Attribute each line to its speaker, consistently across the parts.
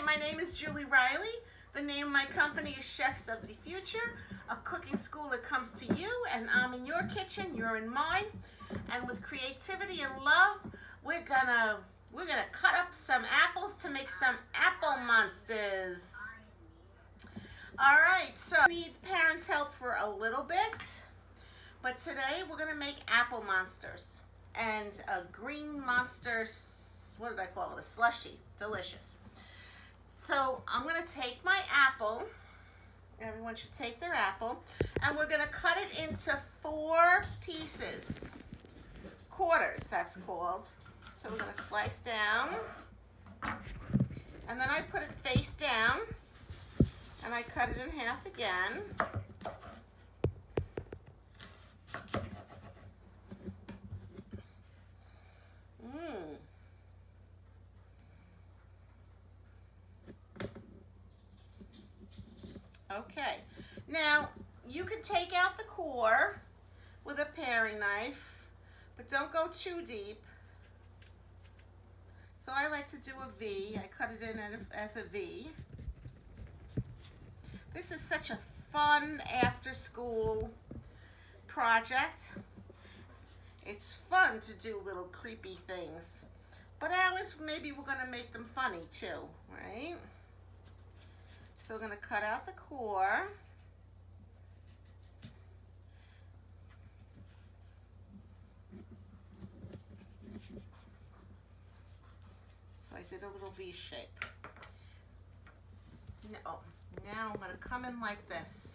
Speaker 1: my name is Julie Riley. The name of my company is Chefs of the Future, a cooking school that comes to you, and I'm in your kitchen, you're in mine. And with creativity and love, we're gonna cut up some apples to make some apple monsters. All right, so we need parents' help for a little bit, but today we're gonna make apple monsters and a green monster. What did I call it? A slushie. Delicious. So I'm going to take my apple. Everyone should take their apple. And we're going to cut it into 4 pieces. Quarters, that's called. So we're going to slice down. And then I put it face down. And I cut it in half again. Okay, now you can take out the core with a paring knife, but don't go too deep. So I like to do a V. I cut it in as a V. This is such a fun after-school project. It's fun to do little creepy things, but maybe we're going to make them funny too, right? So we're going to cut out the core. So I did a little V shape. Now I'm going to come in like this.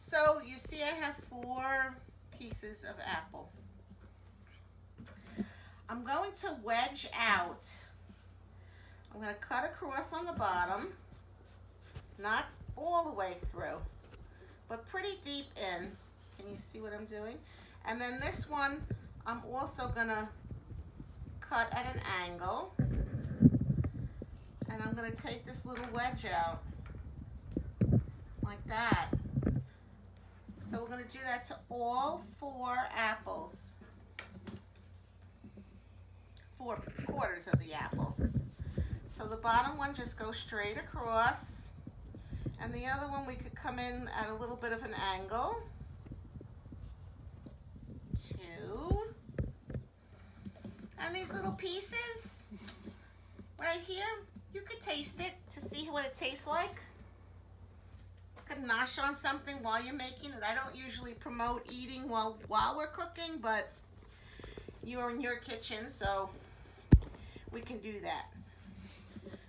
Speaker 1: So you see I have 4 pieces of apple. I'm going to wedge out. I'm going to cut across on the bottom. Not all the way through, but pretty deep in. Can you see what I'm doing? And then this one, I'm also gonna cut at an angle. And I'm gonna take this little wedge out, like that. So we're gonna do that to all 4 apples. 4 quarters of the apples. So the bottom one just goes straight across. And the other one we could come in at a little bit of an angle. 2. And these little pieces right here, you could taste it to see what it tastes like. You could nosh on something while you're making it. I don't usually promote eating while we're cooking, but you're in your kitchen, so we can do that.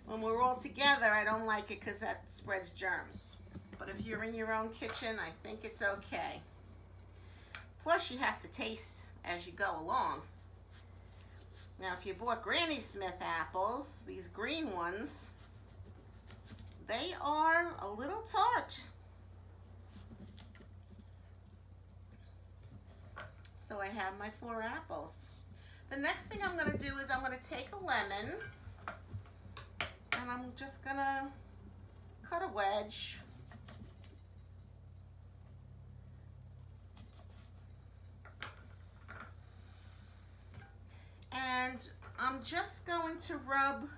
Speaker 1: When we're all together, I don't like it because that spreads germs. But if you're in your own kitchen, I think it's okay. Plus, you have to taste as you go along. Now, if you bought Granny Smith apples, these green ones, they are a little tart. So I have my 4 apples. The next thing I'm going to do is I'm going to take a lemon. And I'm just gonna cut a wedge. And I'm just going to rub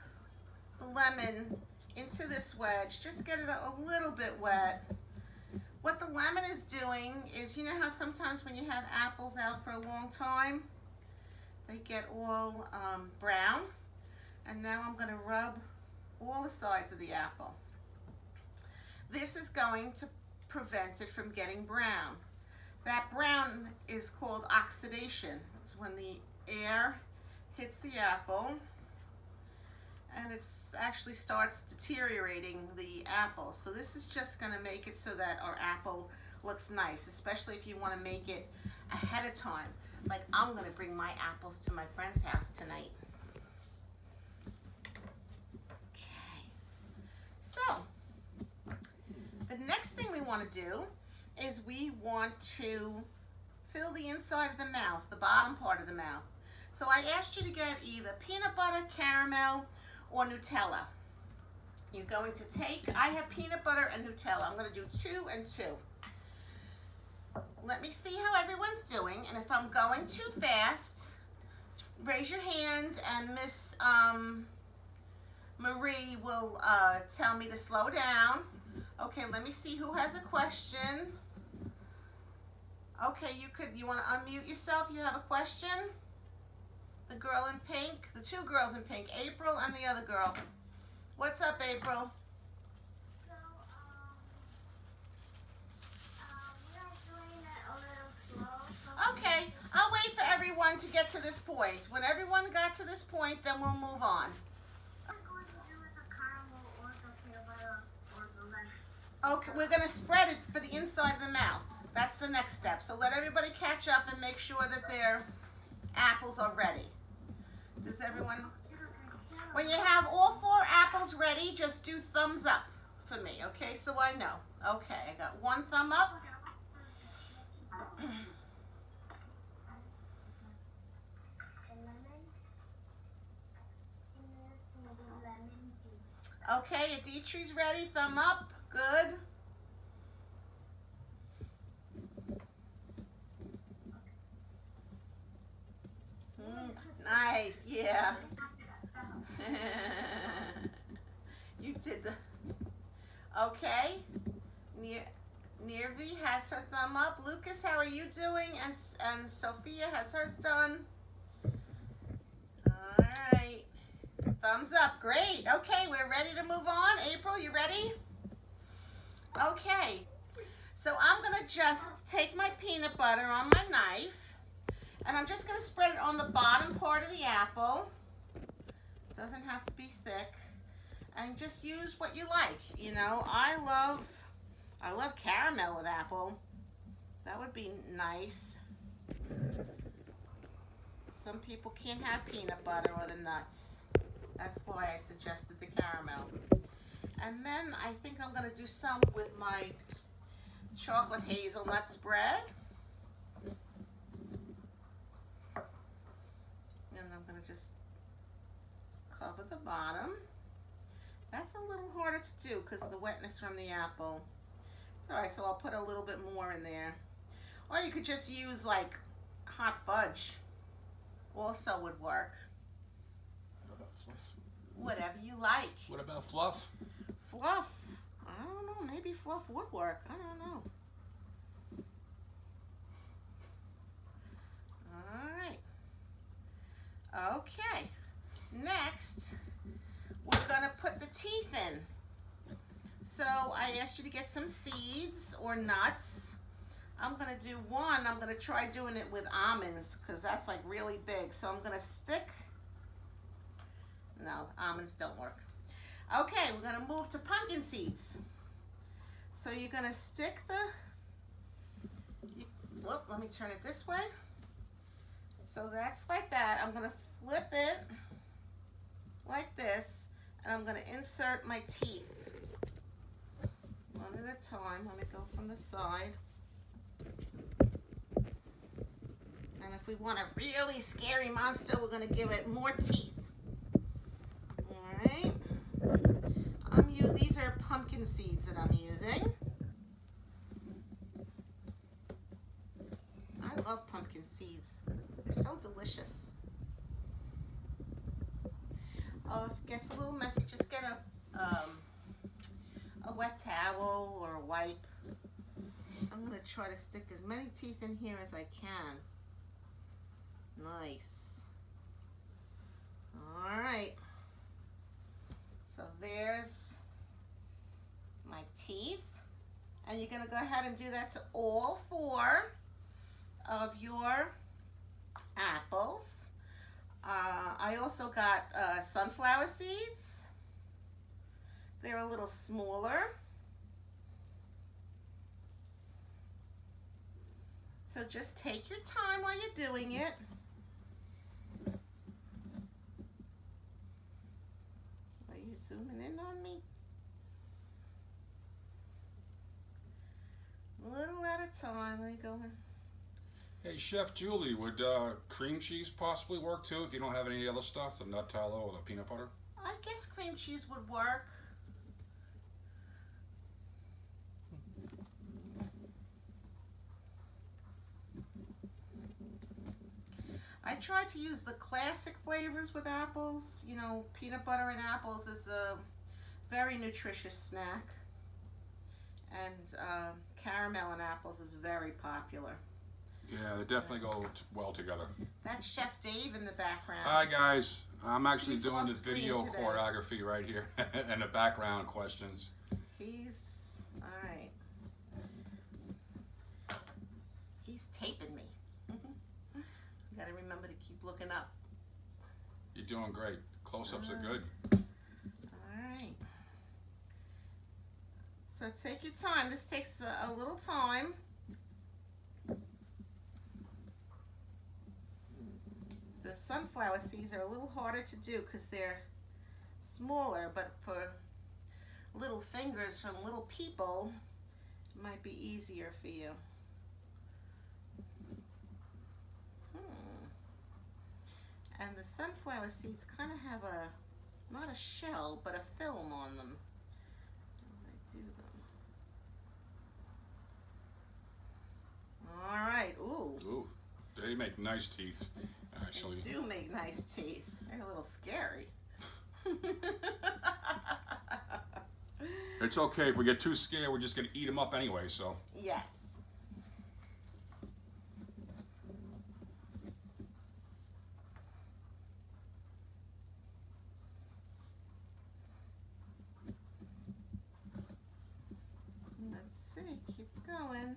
Speaker 1: the lemon into this wedge. Just get it a little bit wet. What the lemon is doing is, you know how sometimes when you have apples out for a long time, they get all brown? And now I'm gonna rub all the sides of the apple. This is going to prevent it from getting brown. That brown is called oxidation. It's when the air hits the apple and it actually starts deteriorating the apple. So this is just going to make it so that our apple looks nice, especially if you want to make it ahead of time. Like I'm going to bring my apples to my friend's house tonight. So, the next thing we want to do is we want to fill the inside of the mouth, the bottom part of the mouth. So I asked you to get either peanut butter, caramel, or Nutella. You're going to take, I have peanut butter and Nutella. I'm going to do 2 and 2. Let me see how everyone's doing, and if I'm going too fast, raise your hand, and Miss Marie will tell me to slow down. Okay, let me see who has a question. Okay, you want to unmute yourself? You have a question? The girl in pink, the two girls in pink, April and the other girl. What's up, April?
Speaker 2: So, we are doing it a little slow. So
Speaker 1: Okay, I'll wait for everyone to get to this point. When everyone got to this point, then we'll move on.
Speaker 2: what are we going to do with the caramel or the peanut butter or the lemon?
Speaker 1: Okay, we're going to spread it for the inside of the mouth. That's the next step. So let everybody catch up and make sure that their apples are ready. Does everyone? When you have all 4 apples ready, just do thumbs up for me, okay? So I know. Okay, I got 1 thumb up. Okay, Aditri's ready. Thumb up. Good. Nice, yeah. You did the. Okay. Nirvi has her thumb up. Lucas, how are you doing? And Sophia has hers done. All right. Thumbs up. Great. Okay, we're ready to move on. April, you ready? Okay. So I'm going to just take my peanut butter on my knife, and I'm just going to spread it on the bottom part of the apple. Doesn't have to be thick. And just use what you like. You know, I love caramel with apple. That would be nice. Some people can't have peanut butter or the nuts. That's why I suggested the caramel. And then I think I'm going to do some with my chocolate hazelnut spread. And I'm going to just cover the bottom. That's a little harder to do because of the wetness from the apple. Alright, so I'll put a little bit more in there. Or you could just use like hot fudge. Also would work.
Speaker 3: What about fluff?
Speaker 1: Whatever you like.
Speaker 3: What about fluff?
Speaker 1: Fluff. I don't know. Maybe fluff would work. I don't know. Alright. Okay. Next, we're going to put the teeth in. So I asked you to get some seeds or nuts. I'm going to do one. I'm going to try doing it with almonds because that's like really big. So I'm going to stick. No, almonds don't work. Okay, we're going to move to pumpkin seeds. So you're going to stick whoop, let me turn it this way. So that's like that. I'm going to flip it like this, and I'm going to insert my teeth. One at a time. Let me go from the side. And if we want a really scary monster, we're going to give it more teeth. Alright. These are pumpkin seeds that I'm using. I love pumpkin seeds. They're so delicious. Oh, if it gets a little messy, just get a wet towel or a wipe. I'm going to try to stick as many teeth in here as I can. Nice. Alright. So there's my teeth. And you're going to go ahead and do that to all 4 of your apples. I also got sunflower seeds. They're a little smaller. So just take your time while you're doing it. Are you zooming in on me? A little at a time. Let me go in.
Speaker 3: Hey, Chef Julie, would cream cheese possibly work too if you don't have any other stuff, the Nutella or the peanut butter?
Speaker 1: I guess cream cheese would work. I try to use the classic flavors with apples. You know, peanut butter and apples is a very nutritious snack. And caramel and apples is very popular.
Speaker 3: Yeah, they definitely go well together.
Speaker 1: That's Chef Dave in the background.
Speaker 3: Hi guys, I'm actually
Speaker 1: He's
Speaker 3: doing
Speaker 1: off
Speaker 3: this
Speaker 1: screen
Speaker 3: video
Speaker 1: today.
Speaker 3: choreography right here and the background questions.
Speaker 1: He's alright. He's taping me. You gotta remember to keep looking up.
Speaker 3: You're doing great. Close-ups are good.
Speaker 1: Alright. So take your time. This takes a little time. The sunflower seeds are a little harder to do because they're smaller, but for little fingers from little people, it might be easier for you. And the sunflower seeds kind of have not a shell, but a film on them. How do I do them? All right.
Speaker 3: Ooh, they make nice teeth, actually.
Speaker 1: They do make nice teeth. They're a little scary.
Speaker 3: It's okay, if we get too scared, we're just going to eat them up anyway, so.
Speaker 1: Yes. Let's see, keep going.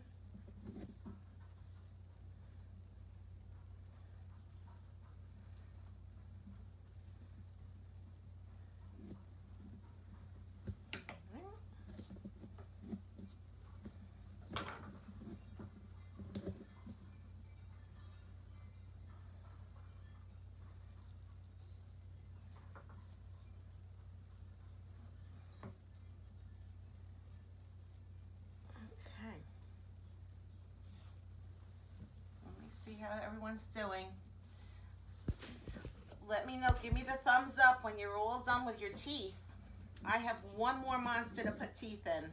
Speaker 1: Okay. Let me see how everyone's doing. Let me know, give me the thumbs up when you're all done with your teeth. I have one more monster to put teeth in.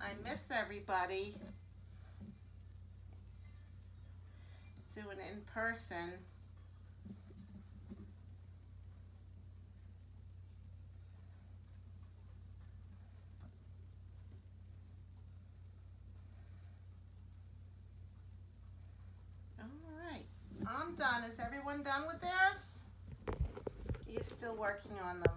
Speaker 1: I miss everybody. Doing it in person. Alright, I'm done. Is everyone done with theirs? You're still working on them.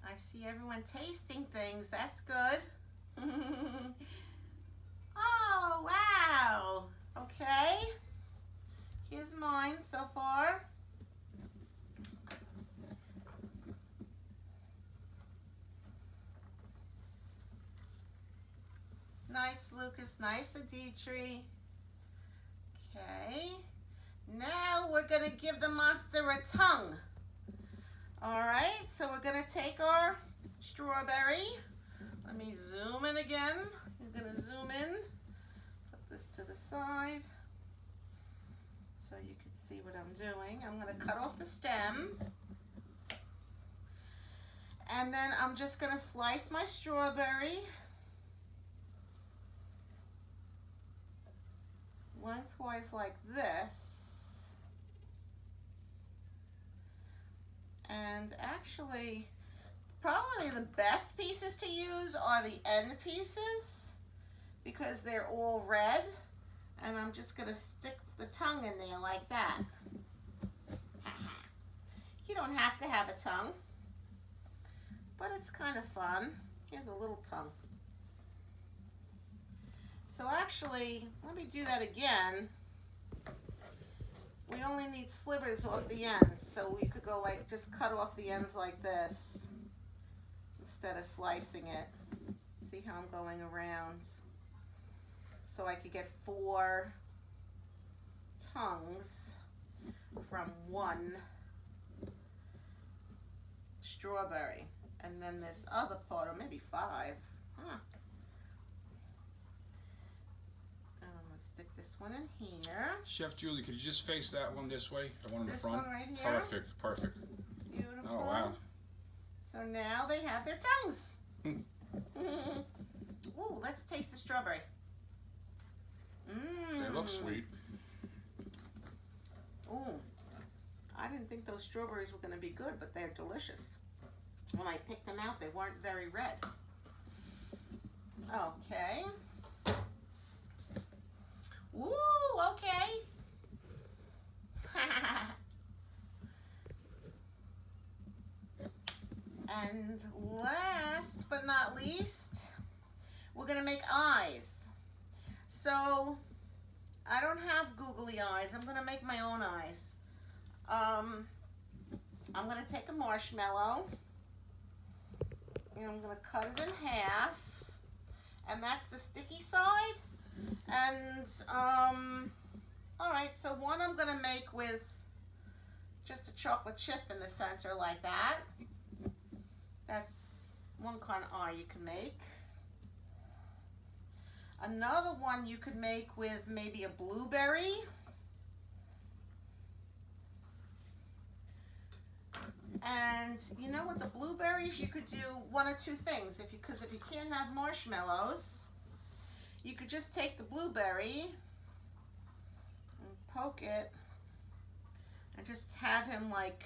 Speaker 1: I see everyone tasting things. That's good. Oh, wow. Okay. Here's mine so far. Nice, Lucas. Nice, Aditri. Okay. Now we're going to give the monster a tongue. Alright, so we're going to take our strawberry. Let me zoom in again. I'm going to zoom in. Put this to the side so you can see what I'm doing. I'm going to cut off the stem. And then I'm just going to slice my strawberry lengthwise like this. And actually, probably the best pieces to use are the end pieces because they're all red. And I'm just going to stick the tongue in there like that. You don't have to have a tongue, but it's kind of fun. Here's a little tongue. So actually, let me do that again. We only need slivers off the ends, so we could go like, just cut off the ends like this instead of slicing it. See how I'm going around? So I could get 4 tongues from 1 strawberry. And then this other part, or maybe 5. Huh. Let's stick this one in here.
Speaker 3: Chef Julie, could you just face that one this way? The one in the
Speaker 1: This
Speaker 3: front?
Speaker 1: one right here?
Speaker 3: Perfect, perfect.
Speaker 1: Beautiful.
Speaker 3: Oh, wow.
Speaker 1: So now they have their tongues. Ooh, let's taste the strawberry. Mmm.
Speaker 3: They look sweet.
Speaker 1: Ooh. I didn't think those strawberries were going to be good, but they're delicious. When I picked them out, they weren't very red. Okay. Ooh, okay. And last but not least, we're going to make eyes. So, I don't have googly eyes. I'm going to make my own eyes. I'm going to take a marshmallow and I'm going to cut it in half. And that's the sticky side. And, alright, so one I'm going to make with just a chocolate chip in the center like that. That's one kind of eye you can make. Another one you could make with maybe a blueberry. And you know, with the blueberries you could do one or two things. Because if you can't have marshmallows, you could just take the blueberry and poke it and just have him like,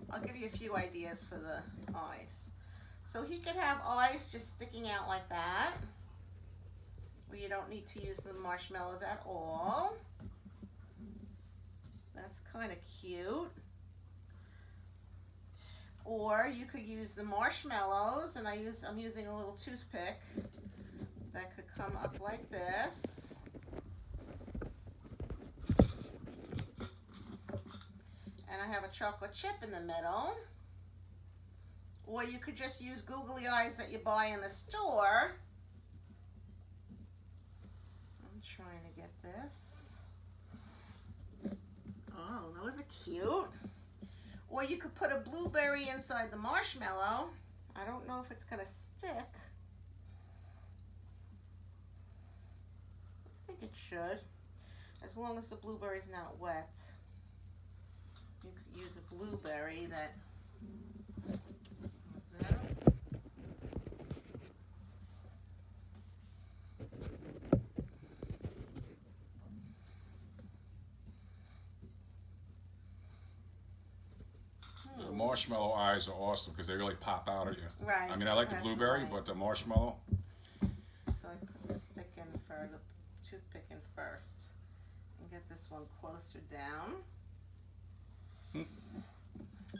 Speaker 1: I'll give you a few ideas for the eyes. So he could have eyes just sticking out like that, where you don't need to use the marshmallows at all. That's kind of cute. Or you could use the marshmallows, and I'm using a little toothpick that could come up like this. And I have a chocolate chip in the middle. Or you could just use googly eyes that you buy in the store. I'm trying to get this. Oh, those are cute. Or you could put a blueberry inside the marshmallow. I don't know if it's going to stick. I think it should, as long as the blueberry's not wet. You could use a blueberry that...
Speaker 3: The marshmallow eyes are awesome because they really pop out at you.
Speaker 1: Right.
Speaker 3: I mean, I like the blueberry,
Speaker 1: right.
Speaker 3: but the marshmallow.
Speaker 1: So I put the stick in for the toothpick in first, and get this one closer down.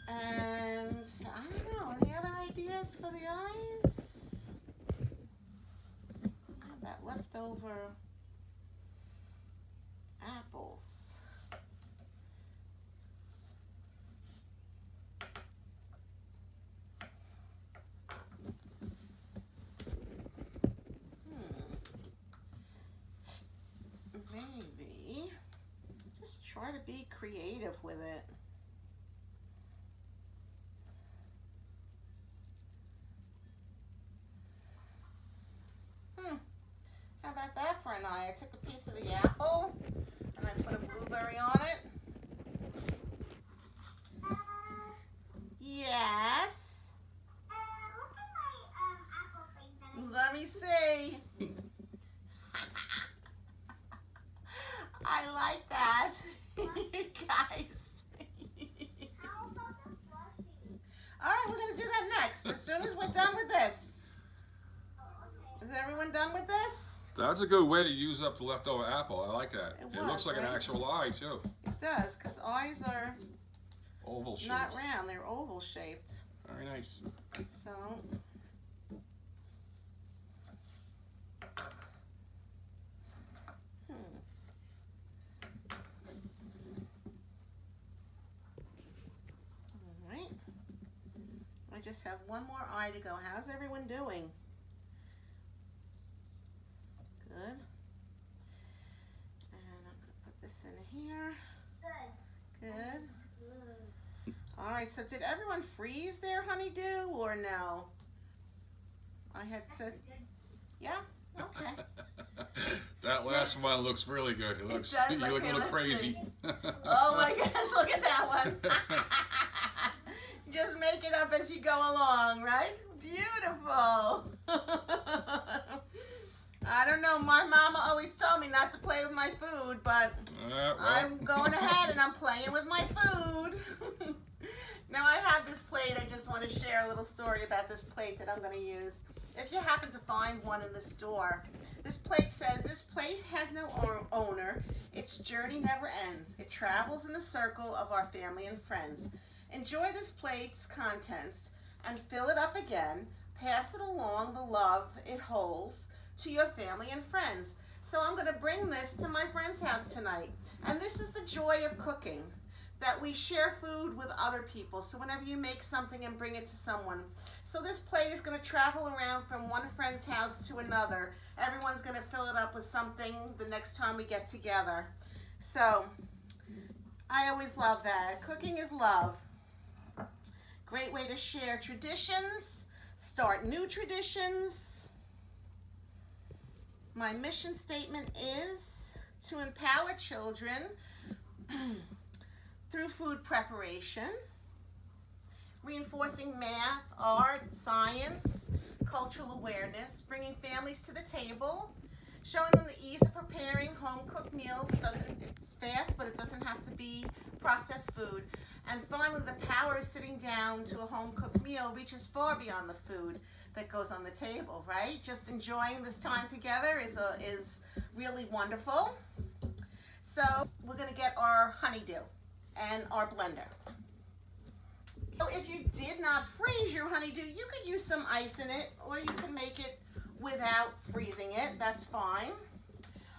Speaker 1: And I don't know, any other ideas for the eyes? I have that leftover apples. Maybe just try to be creative with it. How about that for an eye? I took a piece of the apple and I put a blueberry on it. Yes.
Speaker 2: Look at my apple thing that I
Speaker 1: Let me see. I like that. Guys.
Speaker 2: How about the slushie?
Speaker 1: Alright, we're going to do that next. As soon as we're done with this.
Speaker 2: Oh, okay.
Speaker 1: Is everyone done with this?
Speaker 3: That's a good way to use up the leftover apple. I like that.
Speaker 1: It
Speaker 3: It looks
Speaker 1: was,
Speaker 3: like an
Speaker 1: right?
Speaker 3: actual eye, too.
Speaker 1: It does, because eyes are
Speaker 3: Oval shaped.
Speaker 1: not round. They're oval shaped.
Speaker 3: Very nice.
Speaker 1: So, just have one more eye to go. How's everyone doing? Good. And I'm going to put this in here. Good. All right, so did everyone freeze their honeydew or no? I had said, yeah? Okay.
Speaker 3: That last one looks really good. It looks,
Speaker 1: does
Speaker 3: you
Speaker 1: look
Speaker 3: look a
Speaker 1: good.
Speaker 3: little
Speaker 1: Let's
Speaker 3: crazy.
Speaker 1: Oh my gosh, look at that one. Just make it up as you go along, right? Beautiful. I don't know, my mama always told me not to play with my food, but
Speaker 3: Well.
Speaker 1: I'm going ahead and I'm playing with my food. Now I have this plate. I just want to share a little story about this plate that I'm going to use. If you happen to find one in the store, this plate says, "This plate has no owner. Its journey never ends. It travels in the circle of our family and friends. Enjoy this plate's contents and fill it up again. Pass it along the love it holds to your family and friends." So I'm going to bring this to my friend's house tonight. And this is the joy of cooking, that we share food with other people. So whenever you make something and bring it to someone. So this plate is going to travel around from one friend's house to another. Everyone's going to fill it up with something the next time we get together. So I always love that. Cooking is love. Great way to share traditions, start new traditions. My mission statement is to empower children through food preparation, reinforcing math, art, science, cultural awareness, bringing families to the table, showing them the ease of preparing home-cooked meals. It's fast, but it doesn't have to be processed food. And finally, the power of sitting down to a home-cooked meal reaches far beyond the food that goes on the table, right? Just enjoying this time together is really wonderful. So we're going to get our honeydew and our blender. So if you did not freeze your honeydew, you could use some ice in it, or you can make it without freezing it. That's fine.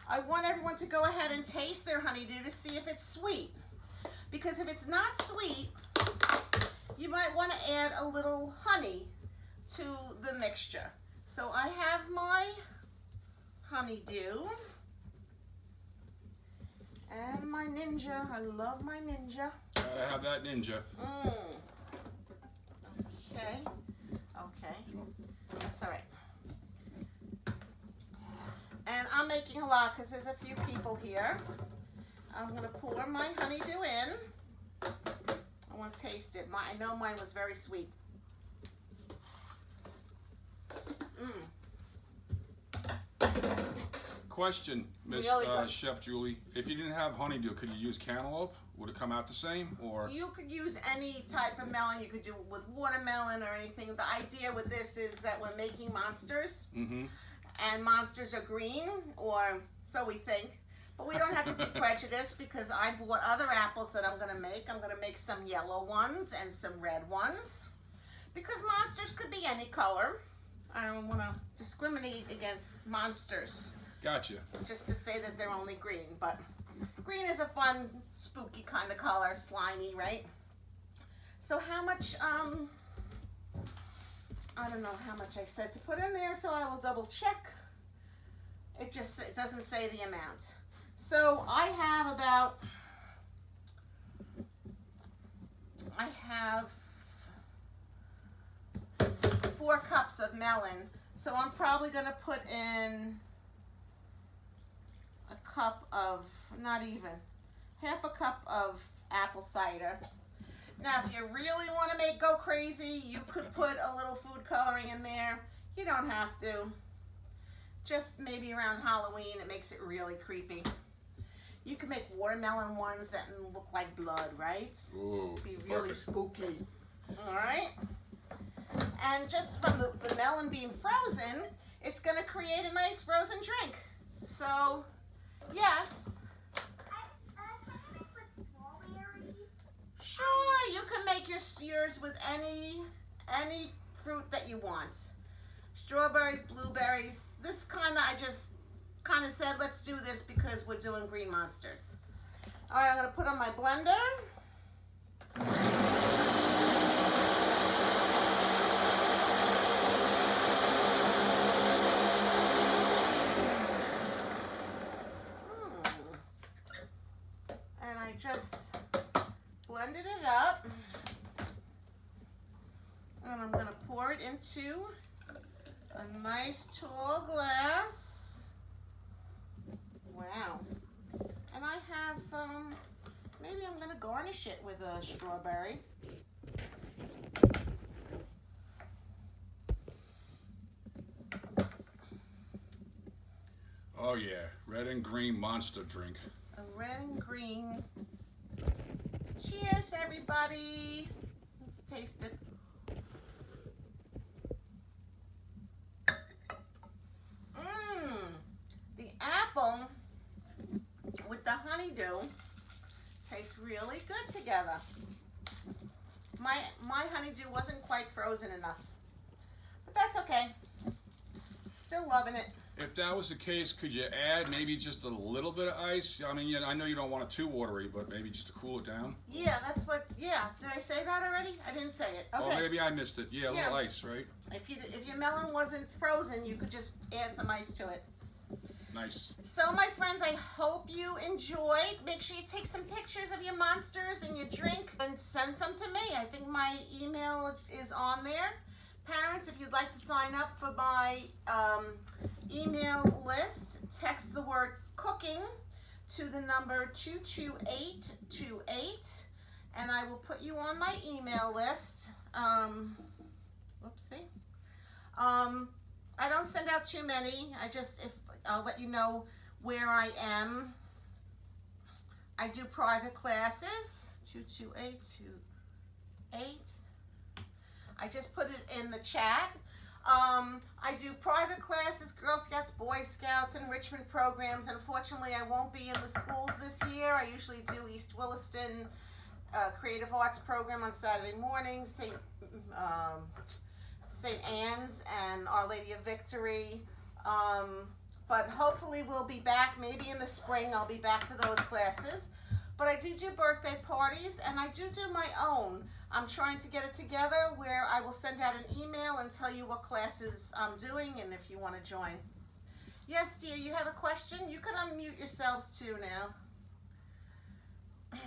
Speaker 1: I want everyone to go ahead and taste their honeydew to see if it's sweet. Because if it's not sweet, you might want to add a little honey to the mixture. So I have my honeydew and my Ninja. I love my Ninja.
Speaker 3: Gotta have that Ninja.
Speaker 1: Okay. Okay. That's all right. And I'm making a lot because there's a few people here. I'm going to pour my honeydew in. I want to taste it. I know mine was very sweet.
Speaker 3: Question, Miss
Speaker 1: Really good.
Speaker 3: Chef Julie. If you didn't have honeydew, could you use cantaloupe? Would it come out the same? Or
Speaker 1: You could use any type of melon. You could do it with watermelon or anything. The idea with this is that we're making monsters. And monsters are green, or so we think. But we don't have to be prejudiced because I bought other apples that I'm going to make. I'm going to make some yellow ones and some red ones. Because monsters could be any color. I don't want to discriminate against monsters.
Speaker 3: Gotcha.
Speaker 1: Just to say that they're only green. But green is a fun, spooky kind of color. Slimy, right? So how much, I don't know how much I said to put in there, so I will double check. It doesn't say the amount. So I have 4 cups of melon. So I'm probably going to put in a cup of, not even, half a cup of apple cider. Now, if you really want to go crazy, you could put a little food coloring in there. You don't have to. Just maybe around Halloween, it makes it really creepy. You can make watermelon ones that look like blood, right?
Speaker 3: Ooh,
Speaker 1: Be really
Speaker 3: perfect.
Speaker 1: spooky. All right. And just from the melon being frozen, it's going to create a nice frozen drink. So, yes.
Speaker 2: Can I make with strawberries?
Speaker 1: Sure, you can make yours with any fruit that you want. Strawberries, blueberries. This I just kind of said, let's do this because we're doing green monsters. All right, I'm going to put on my blender. just blended it up. And I'm going to pour it into a nice tall glass. Wow. And I have, maybe I'm going to garnish it with a strawberry.
Speaker 3: Oh yeah, red and green monster drink.
Speaker 1: A red and green. Cheers, everybody. Let's taste it. The apple with the honeydew tastes really good together. My honeydew wasn't quite frozen enough, but that's okay. Still loving it.
Speaker 3: If that was the case, could you add maybe just a little bit of ice? I mean, I know you don't want it too watery, but maybe just to cool it down.
Speaker 1: Yeah, that's what. Yeah, did I say that already? I didn't say it. Okay.
Speaker 3: Oh, maybe I missed it. Yeah, a little ice, right?
Speaker 1: If your melon wasn't frozen, you could just add some ice to it.
Speaker 3: Nice.
Speaker 1: So my friends, I hope you enjoyed. Make sure you take some pictures of your monsters and your drink and send some to me. I think my email is on there. Parents, if you'd like to sign up for my email list, text the word cooking to the number 22828 and I will put you on my email list. Whoopsie. I don't send out too many. I'll let you know where I am. I do private classes, 22828. I just put it in the chat. I do private classes, Girl Scouts, Boy Scouts, enrichment programs. Unfortunately, I won't be in the schools this year. I usually do East Williston Creative Arts program on Saturday mornings, St. Anne's and Our Lady of Victory. But hopefully we'll be back, maybe in the spring I'll be back for those classes. But I do birthday parties and I do my own. I'm trying to get it together where I will send out an email and tell you what classes I'm doing and if you want to join. Yes, dear, you have a question? You can unmute yourselves too now.
Speaker 2: My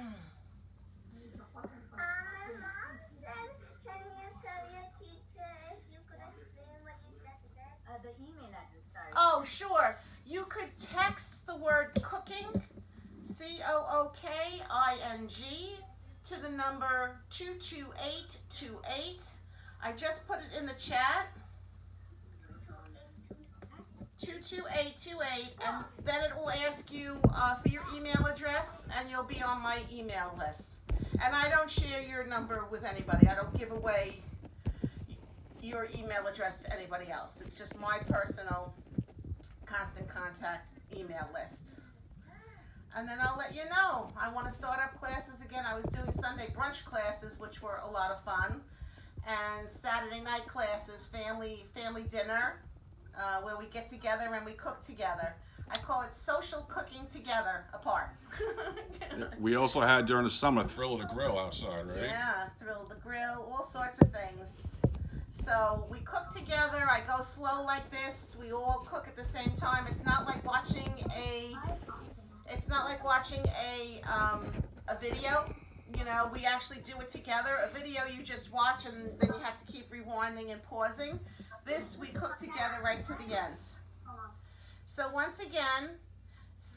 Speaker 2: mom said, can you tell your teacher if you could explain what you just said?
Speaker 4: The email address, sorry.
Speaker 1: Oh, sure. You could text the word cooking, COOKING, to the number 22828. I just put it in the chat. 22828, and then it will ask you for your email address, and you'll be on my email list. And I don't share your number with anybody. I don't give away your email address to anybody else. It's just my personal constant contact email list. And then I'll let you know. I want to start up classes again. I was doing Sunday brunch classes, which were a lot of fun, and Saturday night classes, family dinner, where we get together and we cook together. I call it social cooking together apart.
Speaker 3: We also had during the summer Thrill of the Grill outside, right?
Speaker 1: Yeah, Thrill of the Grill, all sorts of things. So we cook together. I go slow like this. We all cook at the same time. It's not like watching a video. You know, we actually do it together. A video you just watch and then you have to keep rewinding and pausing. This we cook together right to the end. So once again,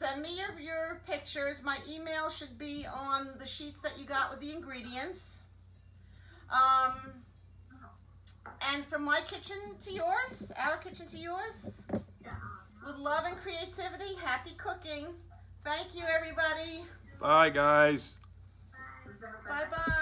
Speaker 1: send me your pictures. My email should be on the sheets that you got with the ingredients. And from my kitchen to yours, our kitchen to yours, with love and creativity, happy cooking. Thank you, everybody.
Speaker 3: Bye, guys.
Speaker 1: Bye-bye.